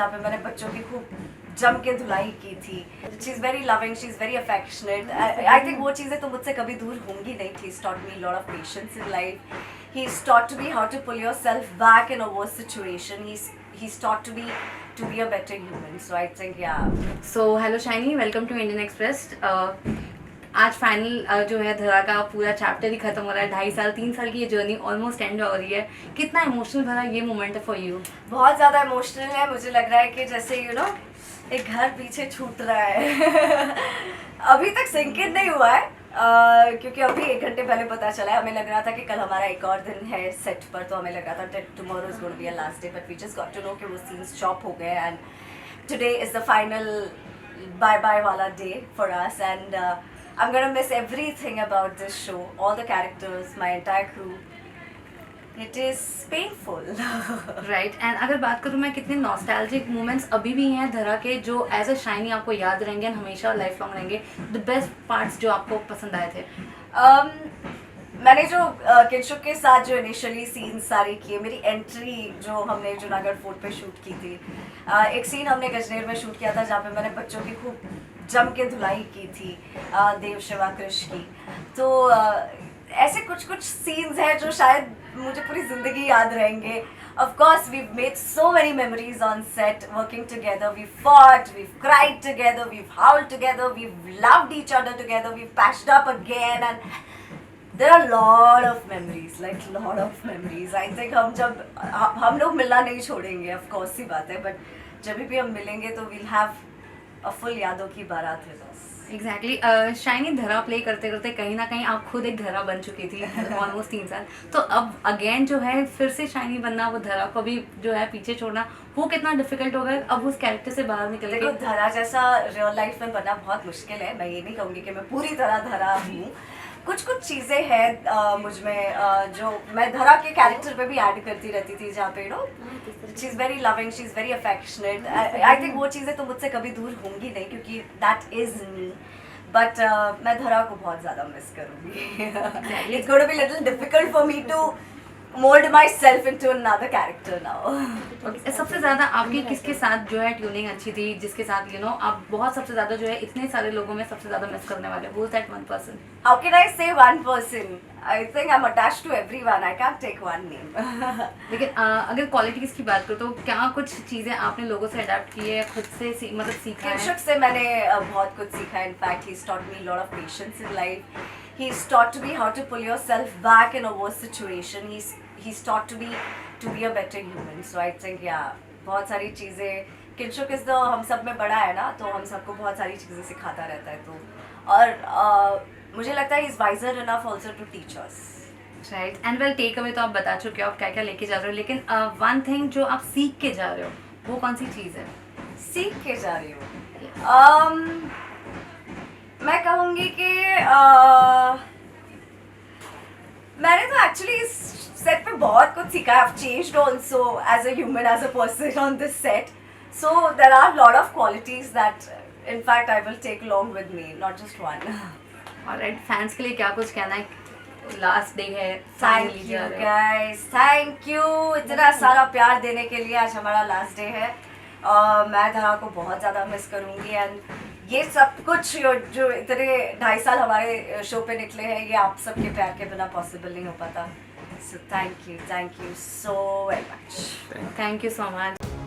जहाँ पे मैंने बच्चों की खूब जम के धुलाई की थी. She is very loving, she is very affectionate. I think वो चीज़ें तो मुझसे कभी दूर होंगी नहीं. He is taught me lot of patience in life. He is taught me how to pull yourself back in a worse situation. He's taught to be a better human. So I think yeah. So hello Shiny, welcome to Indian Express. आज final जो है धरा का पूरा chapter ही खत्म हो रहा है. 2.5 साल 3 साल की ये जर्नी ऑलमोस्ट एंड हो रही है. कितना इमोशनल भरा ये मोमेंट है फॉर यू? बहुत ज़्यादा इमोशनल है. मुझे लग रहा है कि जैसे एक घर पीछे छूट रहा है. अभी तक सिंकित नहीं हुआ है क्योंकि अभी 1 घंटे पहले पता चला है. हमें लग रहा था कि कल हमारा एक और दिन है सेट पर, तो हमें लग रहा था tomorrow is going to be a last day, but we just got to know कि वो सीन्स चॉप हो गए and today is the final bye bye वाला day for us. And I'm gonna miss everything about this show, all the characters, my entire crew. It is painful. Right. And अगर बात करूँ मैं, कितने nostalgic moments अभी भी हैं धरा के जो एज अ शाइनी आपको याद रहेंगे एंड हमेशा लाइफ लॉन्ग रहेंगे? द बेस्ट पार्ट्स जो आपको पसंद आए थे? मैंने जो किंशुक के साथ जो इनिशियली सीन सारे किए, मेरी एंट्री जो हमने जूनागढ़ फोर्ट पे शूट की थी, एक सीन हमने गजनेर में शूट किया था जहाँ पे मैंने बच्चों की खूब जम के धुलाई की थी, देव शिवा कृष की. तो ऐसे कुछ सीन्स हैं जो शायद मुझे पूरी ज़िंदगी याद रहेंगे. Of course, we've made so many memories on set, working together. We've fought, we've cried together, we've howled together, we've loved each other together, we've patched up again, and there are lot of memories, like lot of memories. I think हम लोग मिलना नहीं छोड़ेंगे, of course सी बात है, but जब भी हम मिलेंगे तो we'll have a full यादों की बारात with us. एग्जैक्टली. शाइनी धरा प्ले करते करते कहीं ना कहीं आप खुद एक धरा बन चुकी थी ऑलमोस्ट 3 साल. तो अब अगेन जो है फिर से शाइनी बनना, वो धरा को भी जो है पीछे छोड़ना, वो कितना डिफिकल्ट होगा अब उस कैरेक्टर से बाहर निकल देखो, के? धरा जैसा रियल लाइफ में बनना बहुत मुश्किल है. मैं ये नहीं कहूँगी कि मैं पूरी तरह धरा हूँ. कुछ चीज़ें हैं मुझ में जो मैं धरा के कैरेक्टर पे भी ऐड करती रहती थी, जहाँ पे she is very loving, she is very affectionate. I think वो चीज़ें तो मुझसे कभी दूर होंगी नहीं क्योंकि दैट इज़ मी. बट मैं धरा को बहुत ज़्यादा मिस करूँगी. It's going to be little difficult for me to mold myself into another character now. Okay. सबसे ज़्यादा आपकी किसके साथ जो है ट्यूनिंग अच्छी थी, जिसके साथ आप बहुत सबसे ज़्यादा जो है इतने सारे लोगों में सबसे ज़्यादा मिस करने वाले? Who's that one person? How can I say one person? I think I'm attached to everyone. I can't take one name. लेकिन अगर क्वालिटीज़ की बात करो तो क्या कुछ चीज़ें आपने लोगों से अडेप्ट की है, खुद से मतलब सीखा है? किंशुक से मैंने बहुत कुछ सीखा है. In fact he's taught me a lot of patience in life. He's taught me how to pull yourself back in a worse situation. He's taught to be a better human. So I think yeah, बहुत सारी चीज़ें. Kinshuk is the हम सब में बड़ा है ना, तो हम सबको बहुत सारी चीज़ें सिखाता रहता है. तो और मुझे लगता है he's wiser enough also to teach us. Right. And well, take away तो आप बता चुके हो आप क्या क्या लेके जा रहे हो, लेकिन वन थिंग जो आप सीख के जा रहे हो वो कौन सी चीज़ है? सीख के जा रही हूँ. मैं कहूँगी कि मैंने तो एक्चुअली इस सेट पे बहुत कुछ सीखा है. I've changed also as a human, as a person on this set. So there are a lot of qualities that in fact I will take along with me, not just one. Alright. Fans के लिए क्या कुछ कहना है? Last day है. Thank you guys, thank you इतना सारा प्यार देने के लिए. आज हमारा लास्ट डे है. मैं धरा को बहुत ज़्यादा मिस करूँगी. एंड ये सब कुछ जो इतने 2.5 साल हमारे शो पे निकले हैं, ये आप सबके प्यार के बिना पॉसिबल नहीं हो पाता. So thank you so very much. Thank you so much.